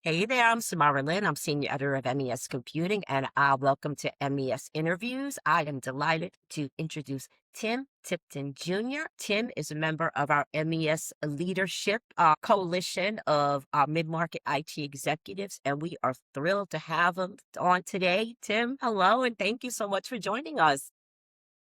Hey there, I'm Samara Lynn. I'm Senior Editor of MES Computing, and welcome to MES Interviews. I am delighted to introduce Tim Tipton Jr. Tim is a member of our MES Leadership Coalition of mid-market IT executives, and we are thrilled to have him on today. Tim, hello, and thank you so much for joining us.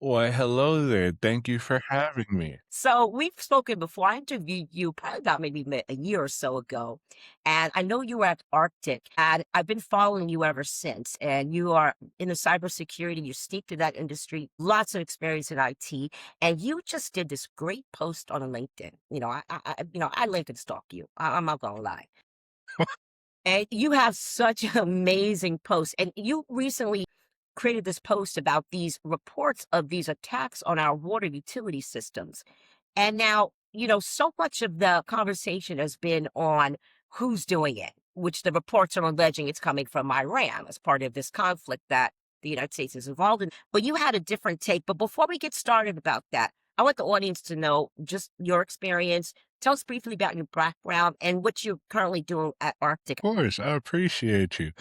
Why, hello there. Thank you for having me. So we've spoken before. I interviewed you probably about maybe a year or so ago, and I know you were at Arctic, and I've been following you ever since. And you are in the cybersecurity. You're steeped in that industry, lots of experience in IT, and you just did this great post on LinkedIn. I LinkedIn stalk you. I'm not gonna lie. And you have such amazing posts. And you recently created this post about these reports of these attacks on our water utility systems. And now, so much of the conversation has been on who's doing it, which the reports are alleging it's coming from Iran as part of this conflict that the United States is involved in. But you had a different take. But before we get started about that, I want the audience to know just your experience. Tell us briefly about your background and what you're currently doing at Arctic. Of course, I appreciate you.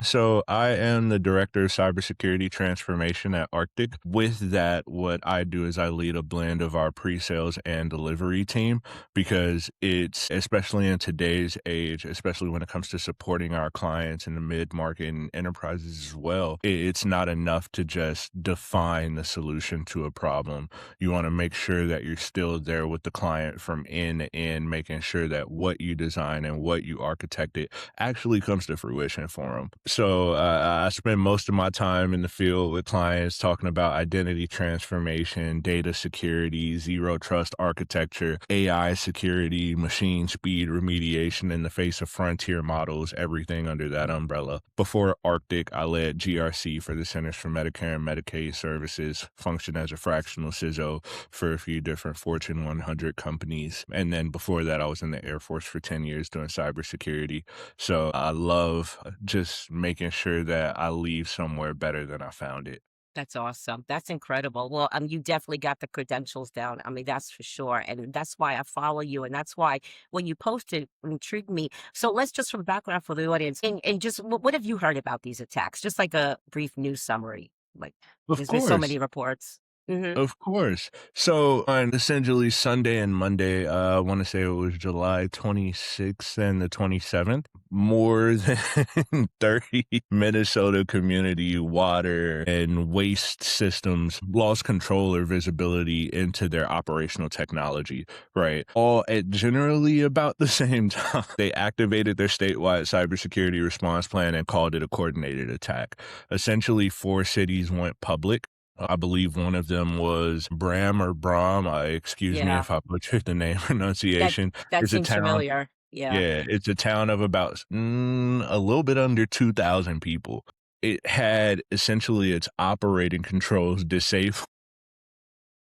So I am the director of cybersecurity transformation at Arctic. With that, what I do is I lead a blend of our pre-sales and delivery team because it's, especially in today's age, especially when it comes to supporting our clients in the mid-market and enterprises as well, it's not enough to just define the solution to a problem. You want to make sure that you're still there with the client from end to end, making sure that what you design and what you architected actually comes to fruition for them. So I spend most of my time in the field with clients talking about identity transformation, data security, zero trust architecture, AI security, machine speed remediation in the face of frontier models, everything under that umbrella. Before Arctic, I led GRC for the Centers for Medicare and Medicaid Services, functioned as a fractional CISO for a few different Fortune 100 companies. And then before that, I was in the Air Force for 10 years doing cybersecurity. So I love just making sure that I leave somewhere better than I found it. That's awesome. That's incredible. Well, you definitely got the credentials down. I mean, that's for sure. And that's why I follow you. And that's why when you posted, it intrigued me. So let's just from background for the audience and just what have you heard about these attacks? Just like a brief news summary. Like, Of there's been so many course. reports. Hmm. Of course. So on essentially Sunday and Monday, I want to say it was July 26th and the 27th, more than 30 Minnesota community water and waste systems lost control or visibility into their operational technology, right? All at generally about the same time. They activated their statewide cybersecurity response plan and called it a coordinated attack. Essentially, four cities went public. I believe one of them was Bram or Brahm. Excuse me Yeah, if I butchered the name that pronunciation. that It's a seems town. familiar. Yeah, Yeah, it's a town of about a little bit under 2,000 people. It had essentially its operating controls disabled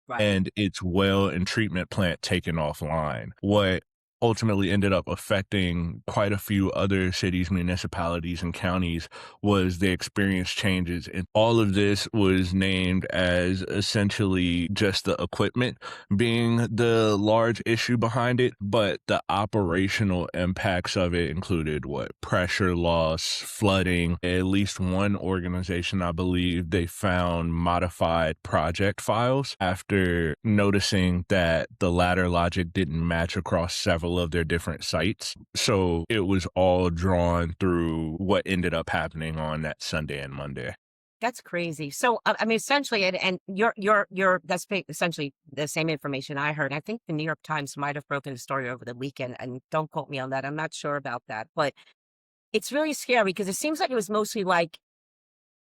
right. and its well and treatment plant taken offline. What ultimately ended up affecting quite a few other cities, municipalities, and counties was they experienced changes. And all of this was named as essentially just the equipment being the large issue behind it. But the operational impacts of it included what? Pressure loss, flooding. At least one organization, I believe, they found modified project files after noticing that the ladder logic didn't match across several of their different sites. So it was all drawn through what ended up happening on that Sunday and Monday. That's crazy. So, I mean, essentially, and you're that's essentially the same information I heard. I think the New York Times might have broken the story over the weekend, and don't quote me on that. I'm not sure about that, but it's really scary because it seems like it was mostly like,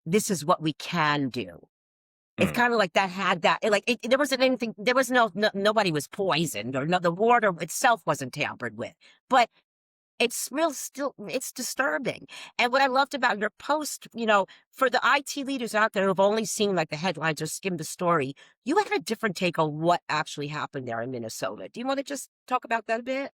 this is what we can do. It's Mm. kind of like that had that, there wasn't anything, there was nobody was poisoned or no, the water itself wasn't tampered with, but it's real still it's disturbing. And what I loved about your post, for the IT leaders out there who've only seen like the headlines or skimmed the story, you had a different take on what actually happened there in Minnesota. Do you want to just talk about that a bit?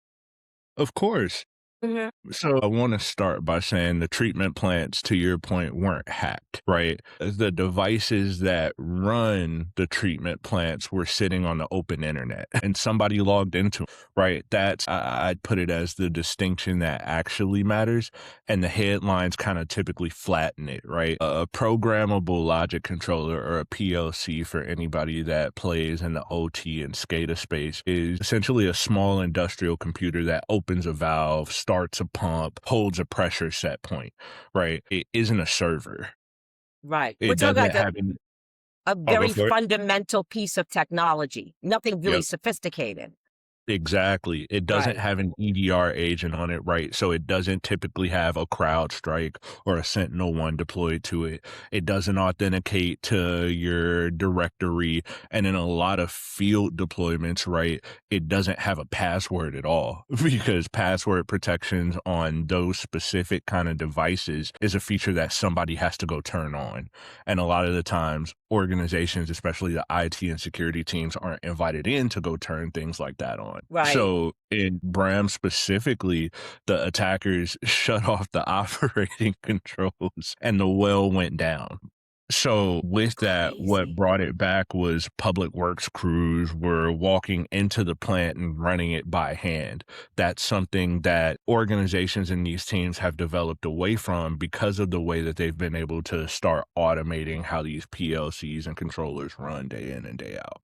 Of course. Mhm. So I want to start by saying the treatment plants, to your point, weren't hacked, right? The devices that run the treatment plants were sitting on the open internet and somebody logged into 'em, right? I'd put it as the distinction that actually matters. And the headlines kind of typically flatten it, right? A programmable logic controller, or a PLC, for anybody that plays in the OT and SCADA space, is essentially a small industrial computer that opens a valve, starts a pump, holds a pressure set point, right? It isn't a server. Right. We're It talking doesn't like have any. a I'll go very for it. fundamental piece of technology, nothing really Yep. sophisticated. Exactly. It doesn't Right. have an EDR agent on it, right? So it doesn't typically have a CrowdStrike or a Sentinel-1 deployed to it. It doesn't authenticate to your directory. And in a lot of field deployments, right, it doesn't have a password at all because password protections on those specific kind of devices is a feature that somebody has to go turn on. And a lot of the times, organizations, especially the IT and security teams, aren't invited in to go turn things like that on. Right. So in Bram specifically, the attackers shut off the operating controls and the well went down. So with that, what Crazy. brought it back was public works crews were walking into the plant and running it by hand. That's something that organizations in these teams have developed away from because of the way that they've been able to start automating how these PLCs and controllers run day in and day out.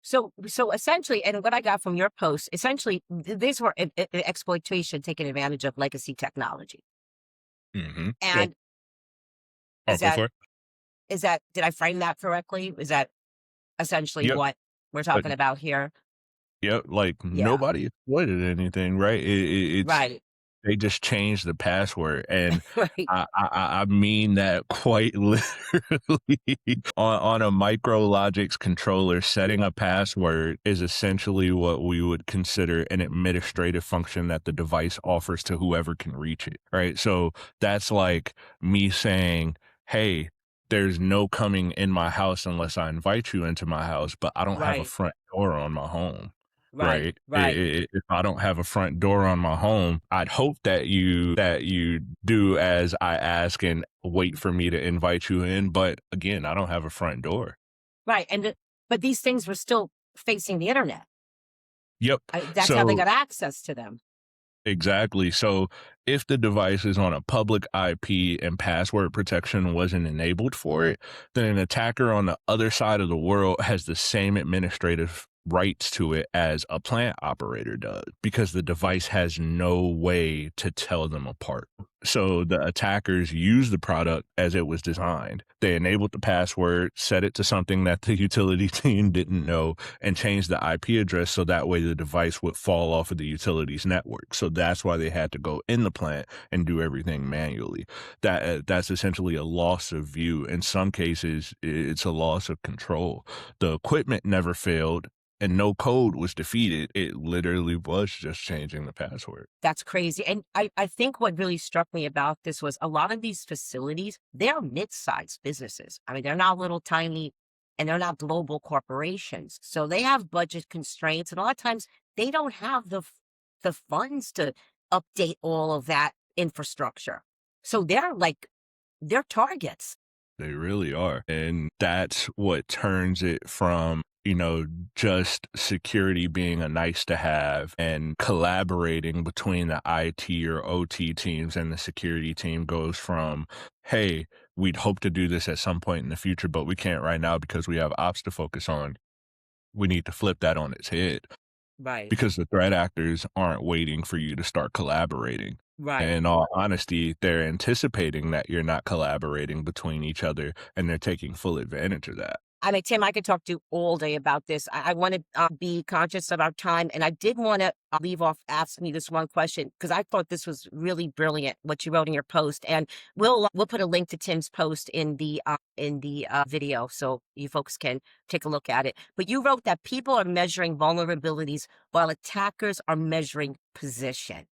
So essentially, and what I got from your post, essentially, these were exploitation, taking advantage of legacy technology. Yep. And I'll is go that for it. did I frame that correctly? Is that essentially Yep. what we're But talking about here? yep, like Yeah. nobody exploited anything, right? It's Right. they just changed the password, and Right. I mean that quite literally. On a micrologics controller, setting a password is essentially what we would consider an administrative function that the device offers to whoever can reach it, right? So that's like me saying, "Hey, there's no coming in my house unless I invite you into my house, but I don't have a Right. front door on my home." Right. Right? Right. If I don't have a front door on my home, I'd hope that you do as I ask and wait for me to invite you in, but again, I don't have a front door. Right. But these things were still facing the internet. Yep. That's how they So got access to them. exactly. So if the device is on a public IP and password protection wasn't enabled for it, then an attacker on the other side of the world has the same administrative rights to it as a plant operator does because the device has no way to tell them apart. So the attackers use the product as it was designed. They enabled the password, set it to something that the utility team didn't know, and change the IP address so that way the device would fall off of the utilities network. So that's why they had to go in the plant and do everything manually. That's essentially a loss of view. In some cases, it's a loss of control. The equipment never failed and no code was defeated. It literally was just changing the password. That's crazy. And I think what really struck me about this was a lot of these facilities, they're mid-sized businesses. I mean, they're not little tiny and they're not global corporations. So they have budget constraints. And a lot of times they don't have the funds to update all of that infrastructure. So they're targets. They really are. And that's what turns it from, just security being a nice to have and collaborating between the IT or OT teams and the security team goes from, hey, we'd hope to do this at some point in the future, but we can't right now because we have ops to focus on. We need to flip that on its head Right. because the threat actors aren't waiting for you to start collaborating. And Right. in all honesty, they're anticipating that you're not collaborating between each other and they're taking full advantage of that. I mean, Tim, I could talk to you all day about this. I want to be conscious of our time. And I did want to leave off asking you this one question because I thought this was really brilliant what you wrote in your post. And we'll put a link to Tim's post in the video so you folks can take a look at it. But you wrote that people are measuring vulnerabilities while attackers are measuring position.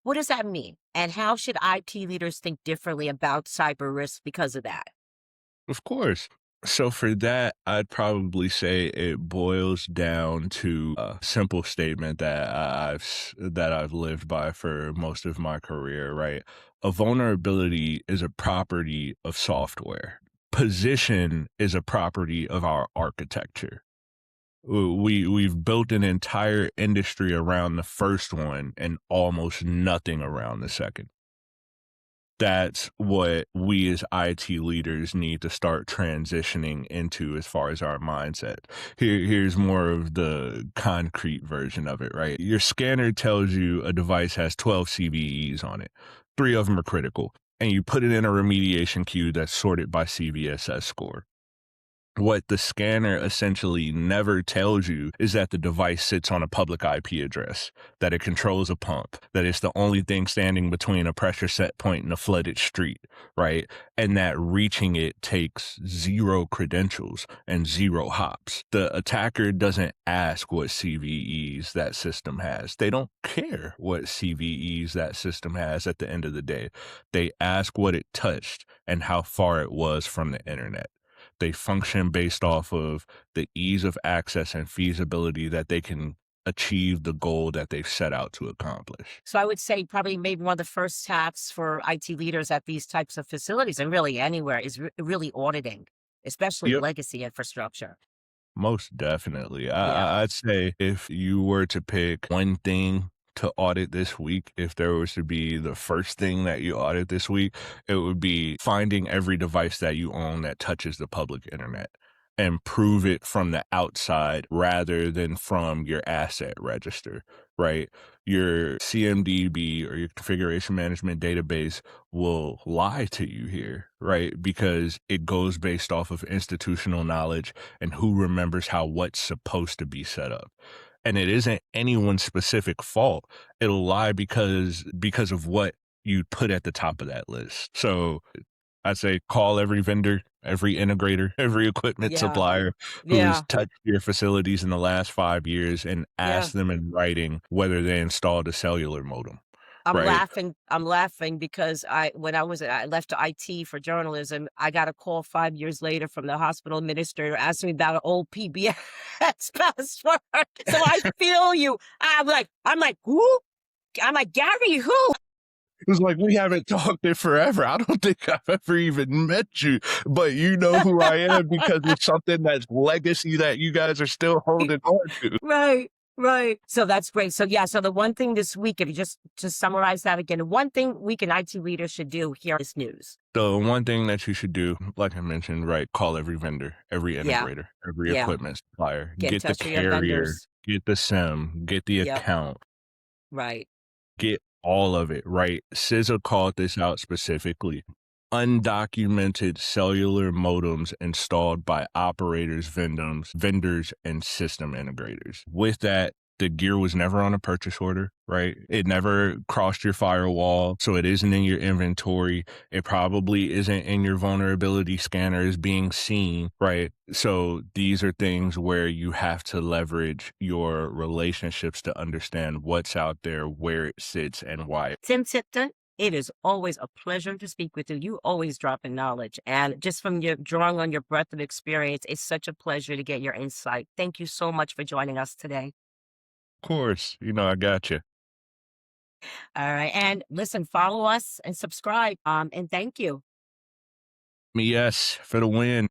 What does that mean? And how should IT leaders think differently about cyber risks because of that? Of course. So for that, I'd probably say it boils down to a simple statement that that I've lived by for most of my career, right? A vulnerability is a property of software. Position is a property of our architecture. We've built an entire industry around the first one and almost nothing around the second. That's what we as IT leaders need to start transitioning into as far as our mindset. Here's more of the concrete version of it, right? Your scanner tells you a device has 12 CVEs on it. 3 of them are critical, and you put it in a remediation queue that's sorted by CVSS score. What the scanner essentially never tells you is that the device sits on a public IP address, that it controls a pump, that it's the only thing standing between a pressure set point and a flooded street, right? And that reaching it takes 0 credentials and 0 hops. The attacker doesn't ask what CVEs that system has. They don't care what CVEs that system has at the end of the day. They ask what it touched and how far it was from the internet. They function based off of the ease of access and feasibility that they can achieve the goal that they've set out to accomplish. So I would say probably maybe one of the first tasks for IT leaders at these types of facilities and really anywhere is really auditing, especially Yep. legacy infrastructure. Most definitely. Yeah. I'd say if you were to pick one thing to audit this week, if there was to be the first thing that you audit this week, it would be finding every device that you own that touches the public internet and prove it from the outside rather than from your asset register, right? Your CMDB or your configuration management database will lie to you here, right? Because it goes based off of institutional knowledge and who remembers how what's supposed to be set up. And it isn't anyone's specific fault. It'll lie because of what you put at the top of that list. So I'd say call every vendor, every integrator, every equipment Yeah. supplier who's Yeah. touched your facilities in the last 5 years and Yeah. ask them in writing whether they installed a cellular modem, right? I'm laughing because I left IT for journalism, I got a call 5 years later from the hospital administrator asking me about an old PBX password. So I feel you. "Who?" I'm like, "Gary, who?" It's like, we haven't talked in forever. I don't think I've ever even met you, but you know who I am because it's something that's legacy that you guys are still holding on to. Right, right. So that's great. So yeah, so the one thing this week, if you just summarize that again, one thing week in IT leaders should do here is news. The one thing that you should do, like I mentioned, right, call every vendor, every Yeah, integrator, every yeah. equipment supplier, Get in get the touch with your carrier, vendors. get the SIM, get the Yep, account, right. get all of it, right? SZA called this out specifically. Undocumented cellular modems installed by operators, vendors, and system integrators. With that, the gear was never on a purchase order, right? It never crossed your firewall, so it isn't in your inventory. It probably isn't in your vulnerability scanner as being seen, right? So these are things where you have to leverage your relationships to understand what's out there, where it sits, and why. Tim Tipton, it is always a pleasure to speak with you. You always drop in knowledge. And just from your drawing on your breadth of experience, it's such a pleasure to get your insight. Thank you so much for joining us today. Of course, I got you. All right. And listen, follow us and subscribe. And thank you. MES for the win.